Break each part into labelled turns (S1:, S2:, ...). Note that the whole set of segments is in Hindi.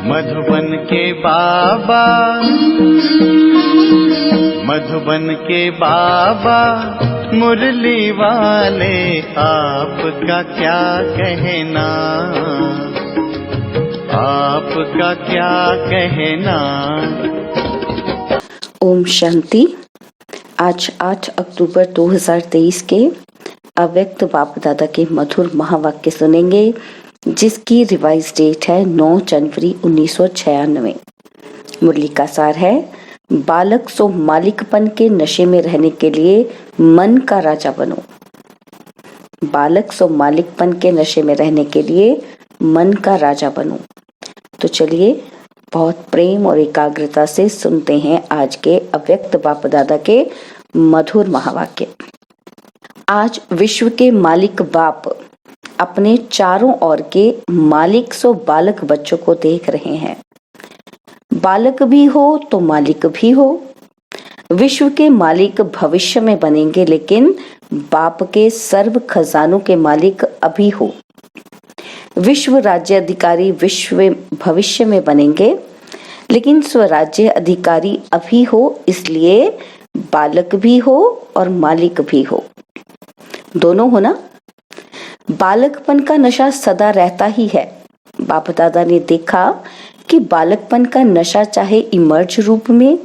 S1: मधुबन के बाबा, मधुबन के बाबा मुरली वाले, आपका क्या कहना, आपका क्या कहना।
S2: ओम शांति। आज 8 अक्टूबर 2023 के अव्यक्त बाप दादा के मधुर महावाक्य सुनेंगे, जिसकी रिवाइज डेट है 9 जनवरी 1996। मुरली का सार है, बालक सो मालिकपन के नशे में रहने के लिए मन का राजा बनो। बालक सो मालिकपन के नशे में रहने के लिए मन का राजा बनो। तो चलिए बहुत प्रेम और एकाग्रता से सुनते हैं आज के अव्यक्त बाप दादा के मधुर महावाक्य। आज विश्व के मालिक बाप अपने चारों ओर के मालिक सो बालक बच्चों को देख रहे हैं। बालक भी हो तो मालिक भी हो। विश्व के मालिक भविष्य में बनेंगे, लेकिन बाप के सर्व खजानों के मालिक अभी हो। विश्व राज्य अधिकारी विश्व भविष्य में बनेंगे, लेकिन स्वराज्य अधिकारी अभी हो, इसलिए बालक भी हो और मालिक भी हो, दोनों हो ना। बालकपन का नशा सदा रहता ही है। बाप दादा ने देखा कि बालकपन का नशा चाहे इमर्ज रूप में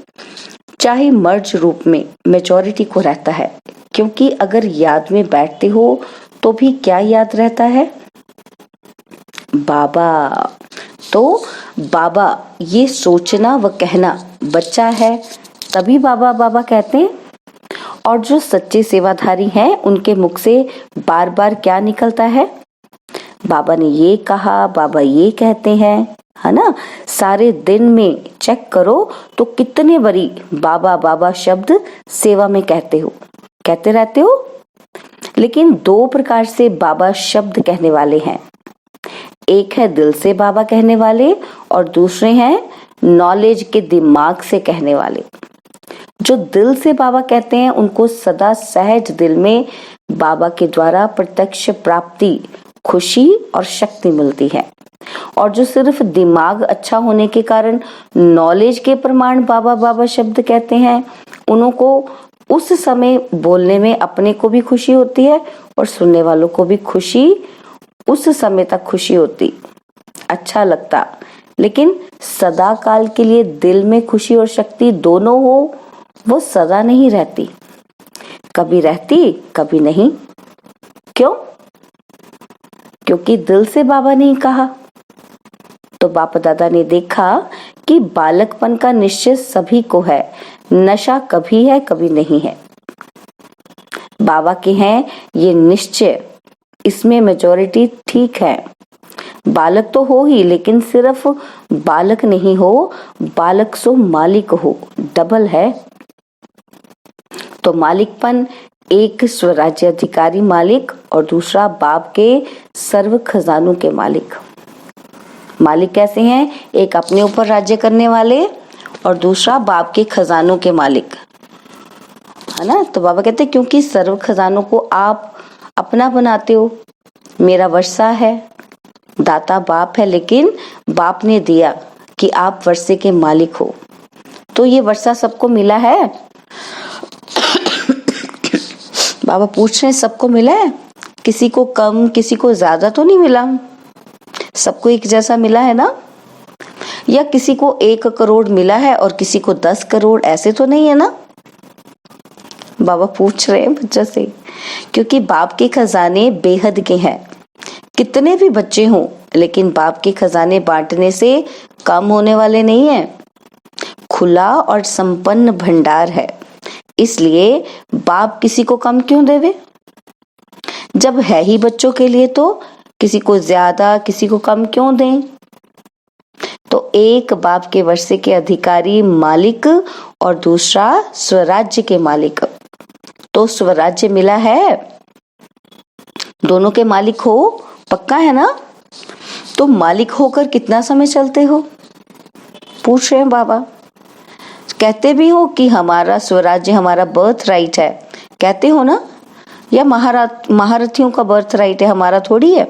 S2: चाहे मर्ज रूप में मेजॉरिटी को रहता है, क्योंकि अगर याद में बैठते हो तो भी क्या याद रहता है? बाबा। तो बाबा ये सोचना व कहना बच्चा है, तभी बाबा बाबा कहते हैं। और जो सच्चे सेवाधारी हैं, उनके मुख से बार बार क्या निकलता है? बाबा ने ये कहा, बाबा ये कहते हैं, है ना। सारे दिन में चेक करो तो कितने बारी बाबा बाबा शब्द सेवा में कहते रहते हो। लेकिन दो प्रकार से बाबा शब्द कहने वाले हैं। एक है दिल से बाबा कहने वाले, और दूसरे हैं नॉलेज के दिमाग से कहने वाले। जो दिल से बाबा कहते हैं, उनको सदा सहज दिल में बाबा के द्वारा प्रत्यक्ष प्राप्ति, खुशी और शक्ति मिलती है। और जो सिर्फ दिमाग अच्छा होने के कारण नॉलेज के प्रमाण बाबा बाबा शब्द कहते हैं, उनको उस समय बोलने में अपने को भी खुशी होती है और सुनने वालों को भी खुशी, उस समय तक खुशी होती, अच्छा लगता। लेकिन सदा काल के लिए दिल में खुशी और शक्ति दोनों हो, वो सदा नहीं रहती। कभी रहती, कभी नहीं। क्यों? क्योंकि दिल से बाबा ने कहा। तो बाप दादा ने देखा कि बालकपन का निश्चय सभी को है, नशा कभी है कभी नहीं है। बाबा के हैं ये निश्चय, इसमें मेजॉरिटी ठीक है। बालक तो हो ही, लेकिन सिर्फ बालक नहीं हो, बालक सो मालिक हो, डबल है। तो मालिकपन, एक स्वराज्य अधिकारी मालिक और दूसरा बाप के सर्व खजानों के मालिक। मालिक कैसे हैं? एक अपने ऊपर राज्य करने वाले और दूसरा बाप के खजानों के मालिक, है ना। तो बाबा कहते हैं क्योंकि सर्व खजानों को आप अपना बनाते हो। मेरा वर्षा है, दाता बाप है, लेकिन बाप ने दिया कि आप वर्षे के मालिक हो। तो ये वर्षा सबको मिला है? बाबा पूछ रहे हैं सबको मिला है? किसी को कम, किसी को ज्यादा तो नहीं मिला? सबको एक जैसा मिला है ना? या किसी को 1 करोड़ मिला है और किसी को 10 करोड़, ऐसे तो नहीं है ना? बाबा पूछ रहे हैं बच्चों से, क्योंकि बाप के खजाने बेहद के हैं। कितने भी बच्चे हों, लेकिन बाप के खजाने बांटने से कम होने वाले नहीं है। खुला और संपन्न भंडार है, इसलिए बाप किसी को कम क्यों देवे? जब है ही बच्चों के लिए, तो किसी को ज्यादा किसी को कम क्यों दें? तो एक बाप के वर्षे के अधिकारी मालिक और दूसरा स्वराज्य के मालिक। तो स्वराज्य मिला है, दोनों के मालिक हो, पक्का है ना। तो मालिक होकर कितना समय चलते हो? पूछ रहे हैं बाबा। कहते भी हो कि हमारा स्वराज्य हमारा बर्थ राइट है, कहते हो ना। या महारथियों का बर्थ राइट है, हमारा थोड़ी है।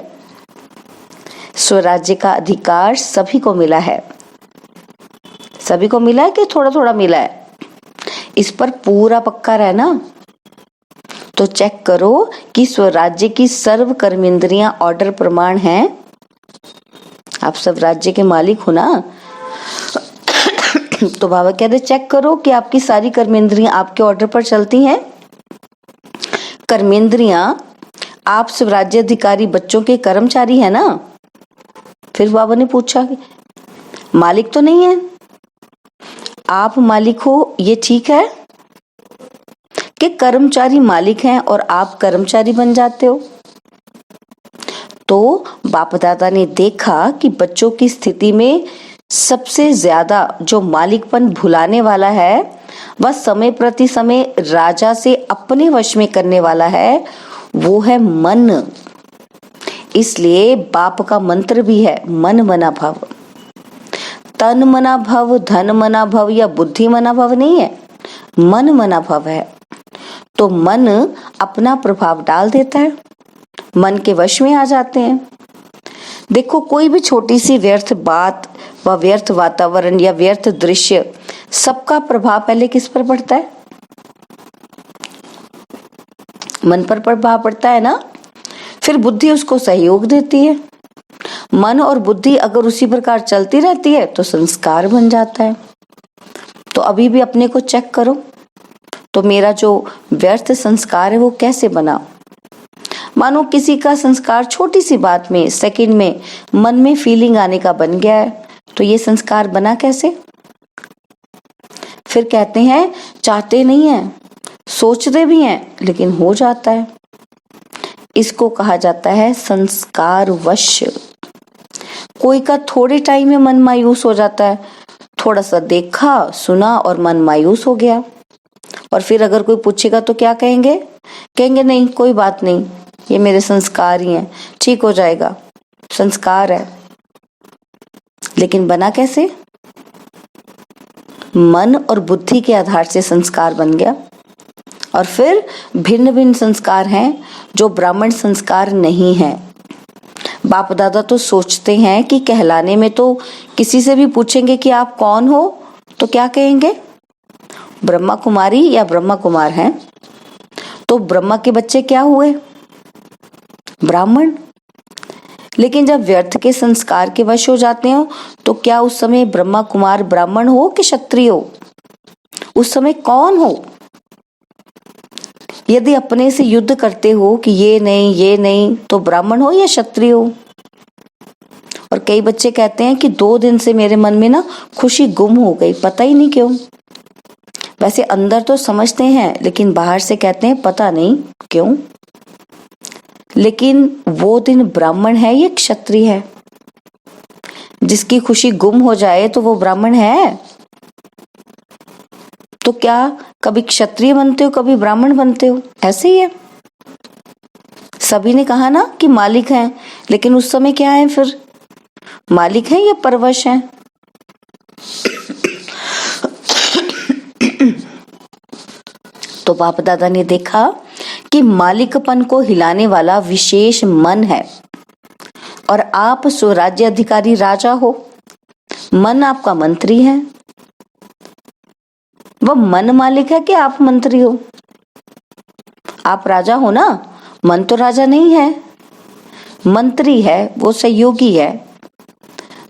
S2: स्वराज्य का अधिकार सभी को मिला है, सभी को मिला है कि थोड़ा थोड़ा मिला है? इस पर पूरा पक्का रहना। तो चेक करो कि स्वराज्य की सर्व कर्मेंद्रियां ऑर्डर प्रमाण हैं। आप सब राज्य के मालिक हो ना। तो बाबा कहते चेक करो कि आपकी सारी कर्मेंद्रियां आपके ऑर्डर पर चलती हैं। कर्मेंद्रियां, आप स्वराज्य अधिकारी बच्चों के कर्मचारी है ना। फिर बाबा ने पूछा मालिक तो नहीं है। आप मालिक हो ये ठीक है कि कर्मचारी मालिक हैं और आप कर्मचारी बन जाते हो? तो बाप दादा ने देखा कि बच्चों की स्थिति में सबसे ज्यादा जो मालिकपन भुलाने वाला है वह समय प्रति समय राजा से अपने वश में करने वाला है, वो है मन। इसलिए बाप का मंत्र भी है मन मना भव। तन मना भव, धन मना भव या बुद्धि मना भव नहीं है, मन मना भव है। तो मन अपना प्रभाव डाल देता है, मन के वश में आ जाते हैं। देखो कोई भी छोटी सी व्यर्थ बात व व्यर्थ वातावरण या व्यर्थ दृश्य, सबका प्रभाव पहले किस पर पड़ता है? मन पर प्रभाव पड़ता है ना। फिर बुद्धि उसको सहयोग देती है। मन और बुद्धि अगर उसी प्रकार चलती रहती है तो संस्कार बन जाता है। तो अभी भी अपने को चेक करो, तो मेरा जो व्यर्थ संस्कार है वो कैसे बना? मानो किसी का संस्कार छोटी सी बात में, सेकंड में मन में फीलिंग आने का बन गया है, तो ये संस्कार बना कैसे? फिर कहते हैं चाहते नहीं है, सोचते भी हैं, लेकिन हो जाता है। इसको कहा जाता है संस्कार वश। कोई का थोड़े टाइम में मन मायूस हो जाता है, थोड़ा सा देखा सुना और मन मायूस हो गया। और फिर अगर कोई पूछेगा तो क्या कहेंगे? कहेंगे नहीं कोई बात नहीं, ये मेरे संस्कार ही हैं, ठीक हो जाएगा, संस्कार है। लेकिन बना कैसे? मन और बुद्धि के आधार से संस्कार बन गया। और फिर भिन्न भिन्न संस्कार हैं जो ब्राह्मण संस्कार नहीं है। बाप दादा तो सोचते हैं कि कहलाने में तो किसी से भी पूछेंगे कि आप कौन हो तो क्या कहेंगे? ब्रह्मा कुमारी या ब्रह्मा कुमार हैं। तो ब्रह्मा के बच्चे क्या हुए? ब्राह्मण। लेकिन जब व्यर्थ के संस्कार के वश हो जाते हो तो क्या उस समय ब्रह्मा कुमार ब्राह्मण हो कि क्षत्रिय हो? उस समय कौन हो? यदि अपने से युद्ध करते हो कि ये नहीं तो ब्राह्मण हो या क्षत्रिय हो? और कई बच्चे कहते हैं कि 2 दिन से मेरे मन में ना खुशी गुम हो गई, पता ही नहीं क्यों। वैसे अंदर तो समझते हैं लेकिन बाहर से कहते हैं पता नहीं क्यों। लेकिन वो दिन ब्राह्मण है या क्षत्रिय है? जिसकी खुशी गुम हो जाए तो वो ब्राह्मण है? तो क्या कभी क्षत्रिय बनते हो कभी ब्राह्मण बनते हो? ऐसे ही है। सभी ने कहा ना कि मालिक हैं, लेकिन उस समय क्या है? फिर मालिक हैं या परवश हैं? तो बाप दादा ने देखा कि मालिकपन को हिलाने वाला विशेष मन है और आप स्वराज्य अधिकारी राजा हो। मन आपका मंत्री है। वह मन मालिक है कि आप मंत्री हो? आप राजा हो ना, मन तो राजा नहीं है, मंत्री है, वो सहयोगी है।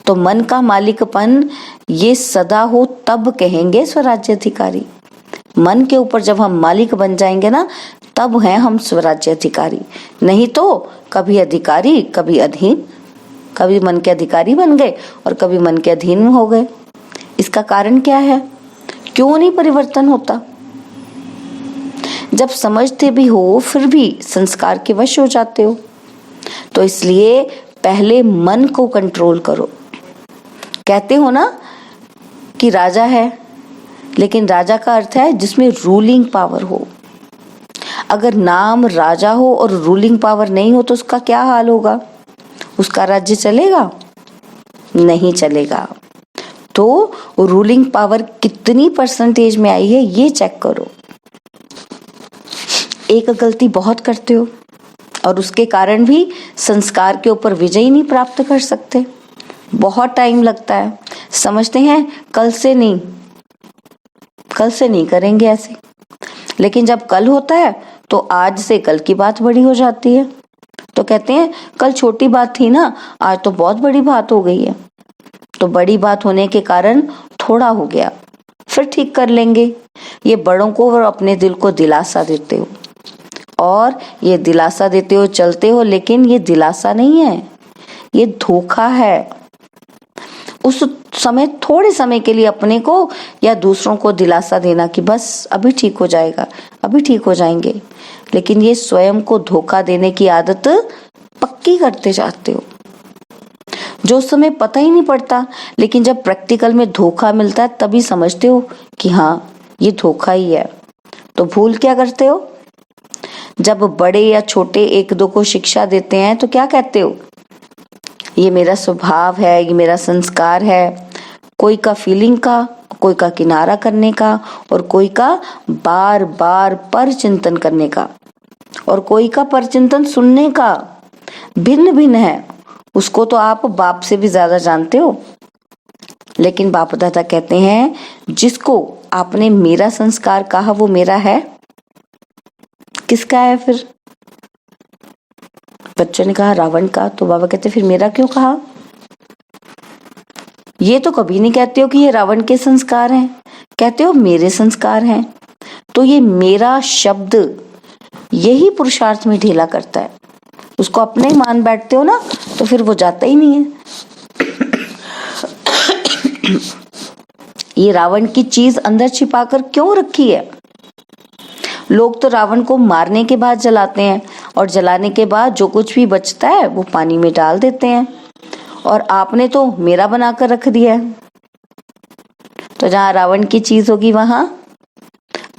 S2: तो मन का मालिकपन ये सदा हो तब कहेंगे स्वराज्य अधिकारी। मन के ऊपर जब हम मालिक बन जाएंगे ना तब हैं हम स्वराज्य अधिकारी। नहीं तो कभी अधिकारी कभी अधीन, कभी मन के अधिकारी बन गए और कभी मन के अधीन हो गए। इसका कारण क्या है? क्यों नहीं परिवर्तन होता? जब समझते भी हो फिर भी संस्कार के वश हो जाते हो। तो इसलिए पहले मन को कंट्रोल करो। कहते हो ना कि राजा है, लेकिन राजा का अर्थ है जिसमें रूलिंग पावर हो। अगर नाम राजा हो और रूलिंग पावर नहीं हो तो उसका क्या हाल होगा? उसका राज्य चलेगा? नहीं चलेगा। तो रूलिंग पावर कितनी परसेंटेज में आई है ये चेक करो। एक गलती बहुत करते हो और उसके कारण भी संस्कार के ऊपर विजय नहीं प्राप्त कर सकते। बहुत टाइम लगता है। समझते हैं कल से नहीं करेंगे ऐसे, लेकिन जब कल होता है तो आज से कल की बात बड़ी हो जाती है। तो कहते हैं कल छोटी बात थी ना, आज तो बहुत बड़ी बात हो गई है। तो बड़ी बात होने के कारण थोड़ा हो गया, फिर ठीक कर लेंगे। ये बड़ों को और अपने दिल को दिलासा देते हो, और ये दिलासा देते हो चलते हो, लेकिन ये दिलासा नहीं है, ये धोखा है। उस समय थोड़े समय के लिए अपने को या दूसरों को दिलासा देना कि बस अभी ठीक हो जाएगा, अभी ठीक हो जाएंगे, लेकिन ये स्वयं को धोखा देने की आदत पक्की करते जाते हो। जो समय पता ही नहीं पड़ता, लेकिन जब प्रैक्टिकल में धोखा मिलता है तभी समझते हो कि हाँ ये धोखा ही है। तो भूल क्या करते हो? जब बड़े या छोटे एक दो को शिक्षा देते हैं तो क्या कहते हो? ये मेरा स्वभाव है, ये मेरा संस्कार है। कोई का फीलिंग का, कोई का किनारा करने का, और कोई का बार बार पर चिंतन करने का, और कोई का पर चिंतन सुनने का। भिन्न भिन्न है। उसको तो आप बाप से भी ज्यादा जानते हो, लेकिन बाप दादा कहते हैं जिसको आपने मेरा संस्कार कहा वो मेरा है। किसका है फिर? बच्चों ने कहा रावण का, तो बाबा कहते फिर मेरा क्यों कहा? ये तो कभी नहीं कहते हो कि ये रावण के संस्कार हैं, कहते हो मेरे संस्कार हैं। तो ये मेरा शब्द यही पुरुषार्थ में ढीला करता है। उसको अपने ही मान बैठते हो ना, तो फिर वो जाता ही नहीं है। ये रावण की चीज अंदर छिपाकर क्यों रखी है? लोग तो रावण को मारने के बाद जलाते हैं, और जलाने के बाद जो कुछ भी बचता है वो पानी में डाल देते हैं, और आपने तो मेरा बनाकर रख दिया है। तो जहां रावण की चीज होगी वहां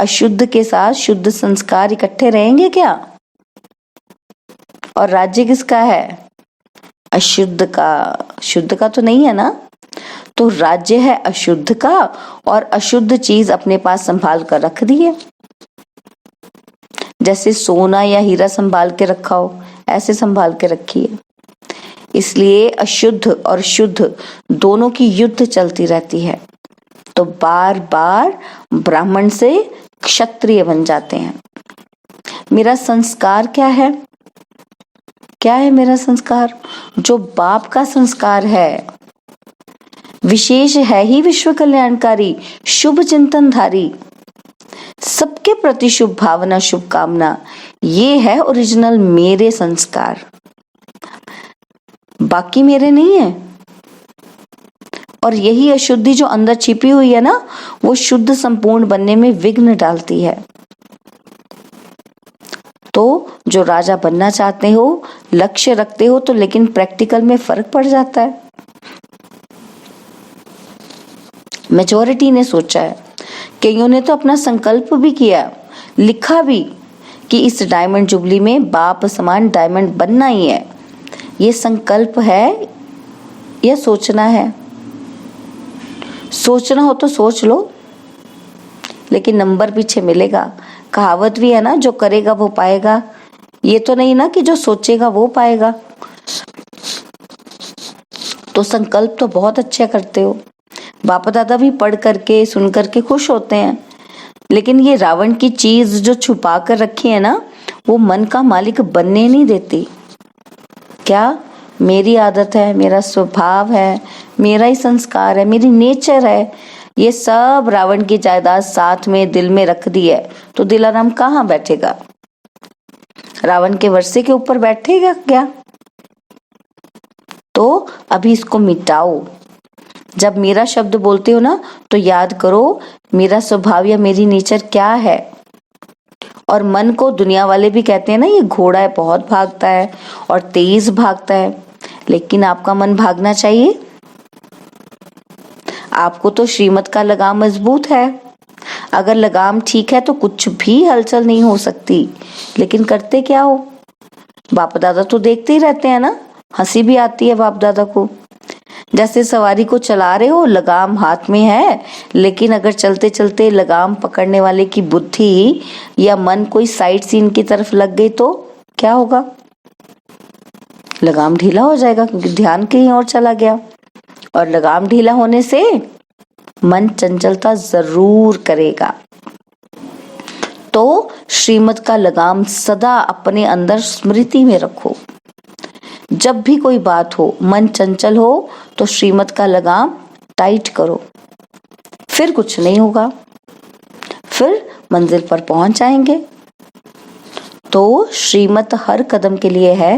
S2: अशुद्ध के साथ शुद्ध संस्कार इकट्ठे रहेंगे क्या? और राज्य किसका है? अशुद्ध का। शुद्ध का तो नहीं है ना। तो राज्य है अशुद्ध का, और अशुद्ध चीज अपने पास संभाल कर रख दी है। जैसे सोना या हीरा संभाल के रखा हो, ऐसे संभाल के रखी है। इसलिए अशुद्ध और शुद्ध दोनों की युद्ध चलती रहती है। तो बार बार ब्राह्मण से क्षत्रिय बन जाते हैं। मेरा संस्कार क्या है? क्या है मेरा संस्कार? जो बाप का संस्कार है, विशेष है ही विश्व कल्याणकारी, शुभ चिंतनधारी, सबके प्रति शुभ भावना, शुभकामना, ये है ओरिजिनल मेरे संस्कार। बाकी मेरे नहीं है। और यही अशुद्धि जो अंदर छिपी हुई है ना, वो शुद्ध संपूर्ण बनने में विघ्न डालती है। तो जो राजा बनना चाहते हो, लक्ष्य रखते हो, तो लेकिन प्रैक्टिकल में फर्क पड़ जाता है। मेजॉरिटी ने सोचा है, कईयों ने तो अपना संकल्प भी किया, लिखा भी कि इस डायमंड जुबली में बाप समान डायमंड बनना ही है। ये संकल्प है या सोचना है? सोचना हो तो सोच लो, लेकिन नंबर पीछे मिलेगा। कहावत भी है ना, जो करेगा वो पाएगा। ये तो नहीं ना कि जो सोचेगा वो पाएगा। तो संकल्प तो बहुत अच्छे करते हो, बाप दादा भी पढ़ करके सुन करके खुश होते हैं, लेकिन ये रावण की चीज जो छुपा कर रखी है ना, वो मन का मालिक बनने नहीं देती। क्या? मेरी आदत है, मेरा स्वभाव है, मेरा ही संस्कार है, मेरी नेचर है, ये सब रावण की जायदाद साथ में दिल में रख दी है। तो दिलाराम कहाँ बैठेगा? रावण के वर्षे के ऊपर बैठेगा क्या? तो अभी इसको मिटाओ। जब मेरा शब्द बोलते हो ना, तो याद करो मेरा स्वभाव या मेरी नेचर क्या है। और मन को दुनिया वाले भी कहते हैं ना, ये घोड़ा है, बहुत भागता है और तेज भागता है, लेकिन आपका मन भागना चाहिए। आपको तो श्रीमत का लगाम मजबूत है। अगर लगाम ठीक है तो कुछ भी हलचल नहीं हो सकती, लेकिन करते क्या हो? बाप दादा तो देखते ही रहते हैं ना, हंसी भी आती है बाप दादा को। जैसे सवारी को चला रहे हो, लगाम हाथ में है, लेकिन अगर चलते चलते लगाम पकड़ने वाले की बुद्धि या मन कोई साइड सीन की तरफ लग गई तो क्या होगा? लगाम ढीला हो जाएगा, क्योंकि ध्यान कहीं और चला गया। और लगाम ढीला होने से मन चंचलता जरूर करेगा। तो श्रीमत का लगाम सदा अपने अंदर स्मृति में रखो। जब भी कोई बात हो, मन चंचल हो, तो श्रीमत का लगाम टाइट करो, फिर कुछ नहीं होगा, फिर मंजिल पर पहुंच जाएंगे। तो श्रीमत हर कदम के लिए है।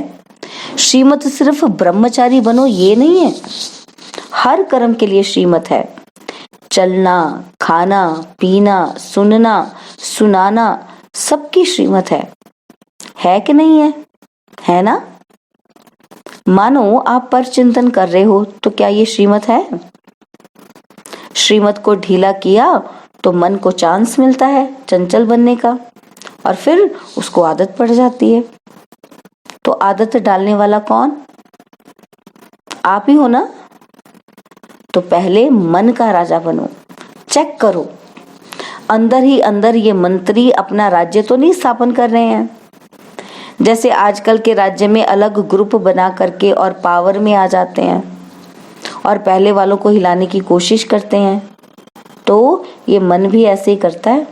S2: श्रीमत सिर्फ ब्रह्मचारी बनो ये नहीं है, हर कर्म के लिए श्रीमत है। चलना, खाना, पीना, सुनना, सुनाना, सबकी श्रीमत है कि नहीं है? है ना? मानो आप पर चिंतन कर रहे हो, तो क्या ये श्रीमत है? श्रीमत को ढीला किया तो मन को चांस मिलता है चंचल बनने का, और फिर उसको आदत पड़ जाती है। तो आदत डालने वाला कौन? आप ही हो ना? तो पहले मन का राजा बनो। चेक करो, अंदर ही अंदर ये मंत्री अपना राज्य तो नहीं स्थापन कर रहे हैं। जैसे आजकल के राज्य में अलग ग्रुप बना करके और पावर में आ जाते हैं और पहले वालों को हिलाने की कोशिश करते हैं। तो ये मन भी ऐसे ही करता है,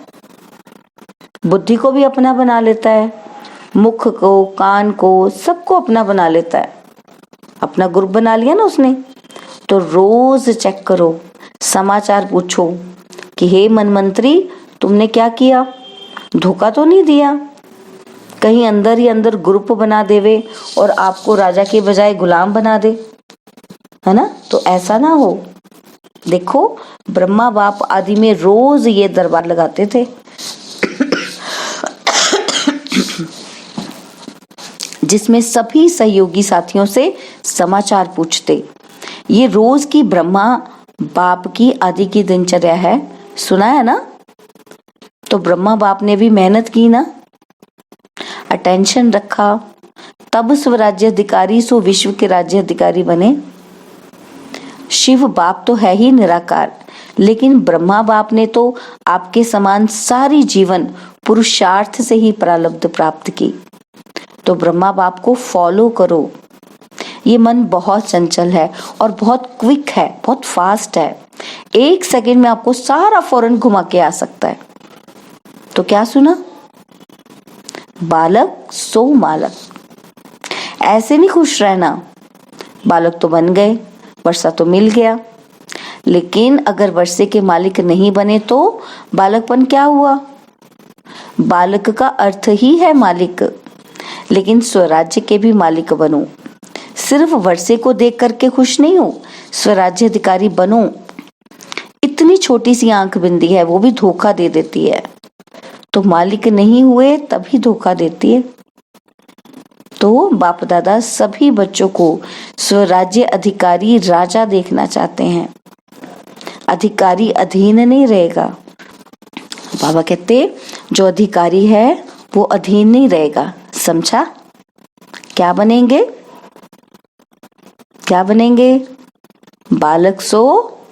S2: बुद्धि को भी अपना बना लेता है, मुख को, कान को, सबको अपना बना लेता है। अपना ग्रुप बना लिया ना उसने। तो रोज चेक करो, समाचार पूछो कि हे मन मंत्री, तुमने क्या किया? धोखा तो नहीं दिया? कहीं अंदर ही अंदर ग्रुप बना देवे और आपको राजा के बजाय गुलाम बना दे, है ना? तो ऐसा ना हो। देखो, ब्रह्मा बाप आदि में रोज ये दरबार लगाते थे जिसमें सभी सहयोगी साथियों से समाचार पूछते। ये रोज की ब्रह्मा बाप की आदि की दिनचर्या है, सुना है ना? तो ब्रह्मा बाप ने भी मेहनत की ना, अटेंशन रखा, तब स्वराज्याधिकारी सो विश्व के राज्याधिकारी बने। शिव बाप तो है ही निराकार, लेकिन ब्रह्मा बाप ने तो आपके समान सारी जीवन पुरुषार्थ से ही प्रारब्ध प्राप्त की। तो ब्रह्मा बाप को फॉलो करो। ये मन बहुत चंचल है और बहुत क्विक है, बहुत फास्ट है। 1 सेकंड में आपको सारा फौरन घुमा के आ सकता है। तो क्या सुना? बालक सो मालक। ऐसे नहीं खुश रहना, बालक तो बन गए, वर्षा तो मिल गया, लेकिन अगर वर्षे के मालिक नहीं बने तो बालकपन क्या हुआ? बालक का अर्थ ही है मालिक, लेकिन स्वराज्य के भी मालिक बनो। सिर्फ वर्षे को देख करके खुश नहीं हो, स्वराज्य अधिकारी बनो। इतनी छोटी सी आंख बिंदी है, वो भी धोखा दे देती है। तो मालिक नहीं हुए तभी धोखा देती है। तो बाप दादा सभी बच्चों को स्वराज्य अधिकारी राजा देखना चाहते हैं। अधिकारी अधीन नहीं रहेगा। बाबा कहते जो अधिकारी है वो अधीन नहीं रहेगा, समझा? क्या बनेंगे? क्या बनेंगे? बालक सो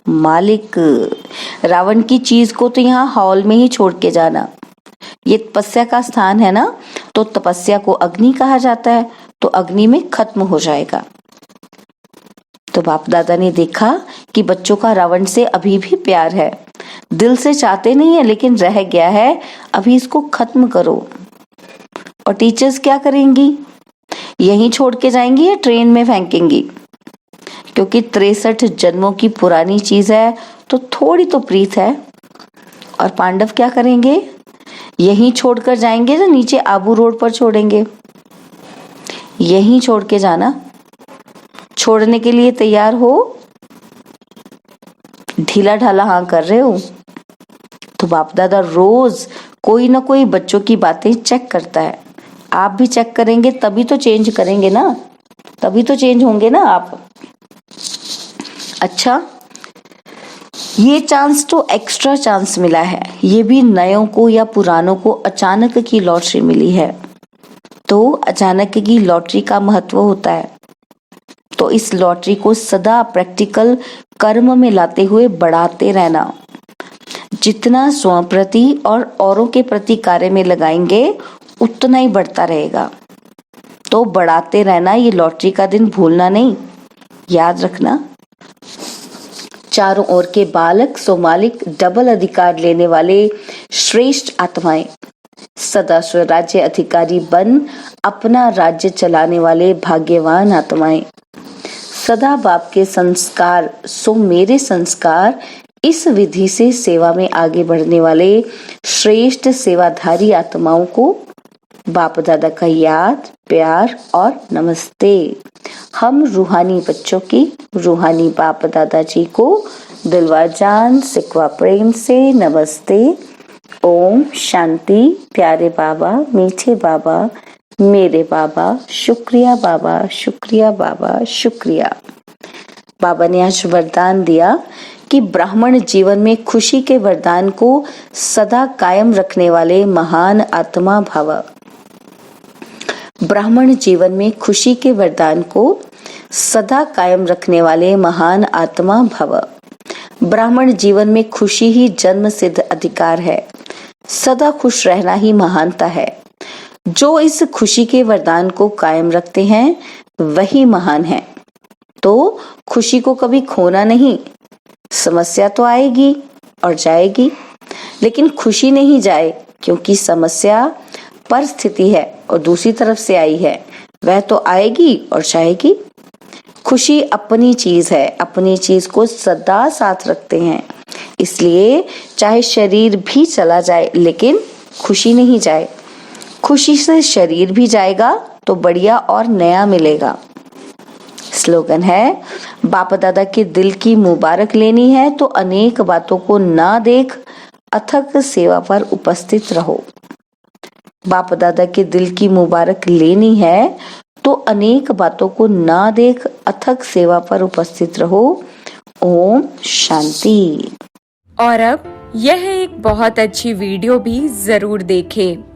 S2: मालिक। रावण की चीज को तो यहाँ हॉल में ही छोड़ के जाना। ये तपस्या का स्थान है ना, तो तपस्या को अग्नि कहा जाता है, तो अग्नि में खत्म हो जाएगा। तो बाप दादा ने देखा कि बच्चों का रावण से अभी भी प्यार है, दिल से चाहते नहीं है, लेकिन रह गया है, अभी इसको खत्म करो। और टीचर्स क्या करेंगी? यहीं छोड़ के जाएंगी या ट्रेन में फेंकेंगी? क्योंकि 63 जन्मों की पुरानी चीज है, तो थोड़ी तो प्रीत है। और पांडव क्या करेंगे? यहीं छोड़कर जाएंगे या नीचे आबू रोड पर छोड़ेंगे? यहीं छोड़ के जाना। छोड़ने के लिए तैयार हो? ढीला ढाला हाँ कर रहे हो? तो बाप दादा रोज कोई ना कोई बच्चों की बातें चेक करता है। आप भी चेक करेंगे तभी तो चेंज करेंगे ना, तभी तो चेंज होंगे ना आप। अच्छा, ये चांस तो एक्स्ट्रा चांस मिला है, ये भी नयों को या पुरानों को अचानक की लॉटरी मिली है। तो अचानक की लॉटरी का महत्व होता है। तो इस लॉटरी को सदा प्रैक्टिकल कर्म में लाते हुए बढ़ाते रहना। जितना स्व प्रति और औरों के प्रति कार्य में लगाएंगे उतना ही बढ़ता रहेगा। तो बढ़ाते रहना, ये लॉटरी का दिन भूलना नहीं, याद रखना। चारों ओर के बालक सो मालिक डबल अधिकार लेने वाले श्रेष्ठ आत्माएं, सदा स्वराज्य अधिकारी बन अपना राज्य चलाने वाले भाग्यवान आत्माएं, सदा बाप के संस्कार सो मेरे संस्कार इस विधि से सेवा में आगे बढ़ने वाले श्रेष्ठ सेवाधारी आत्माओं को बाप दादा का याद, प्यार और नमस्ते। हम रूहानी बच्चों की रूहानी बाप दादा जी को दिलवा जान सिकवा प्रेम से नमस्ते। ओम शांति। प्यारे बाबा, मीठे बाबा, मेरे बाबा, शुक्रिया बाबा, शुक्रिया बाबा, शुक्रिया। बाबा ने आज वरदान दिया कि ब्राह्मण जीवन में खुशी के वरदान को सदा कायम रखने वाले महान आत्मा भव। ब्राह्मण जीवन में खुशी के वरदान को सदा कायम रखने वाले महान आत्मा भव। ब्राह्मण जीवन में खुशी ही जन्म सिद्ध अधिकार है। सदा खुश रहना ही महानता है। जो इस खुशी के वरदान को कायम रखते हैं वही महान है। तो खुशी को कभी खोना नहीं। समस्या तो आएगी और जाएगी, लेकिन खुशी नहीं जाए, क्योंकि समस्या परिस्थिति है और दूसरी तरफ से आई है, वह तो आएगी और जाएगी। खुशी अपनी चीज है, अपनी चीज को सदा साथ रखते हैं। इसलिए चाहे शरीर भी चला जाए लेकिन खुशी नहीं जाए। खुशी से शरीर भी जाएगा तो बढ़िया और नया मिलेगा। स्लोगन है, बाप दादा के दिल की मुबारक लेनी है तो अनेक बातों को ना देख अथक सेवा पर उपस्थित रहो। बाप दादा के दिल की मुबारक लेनी है तो अनेक बातों को ना देख अथक सेवा पर उपस्थित रहो। ओम शांति।
S3: और अब यह एक बहुत अच्छी वीडियो भी जरूर देखें।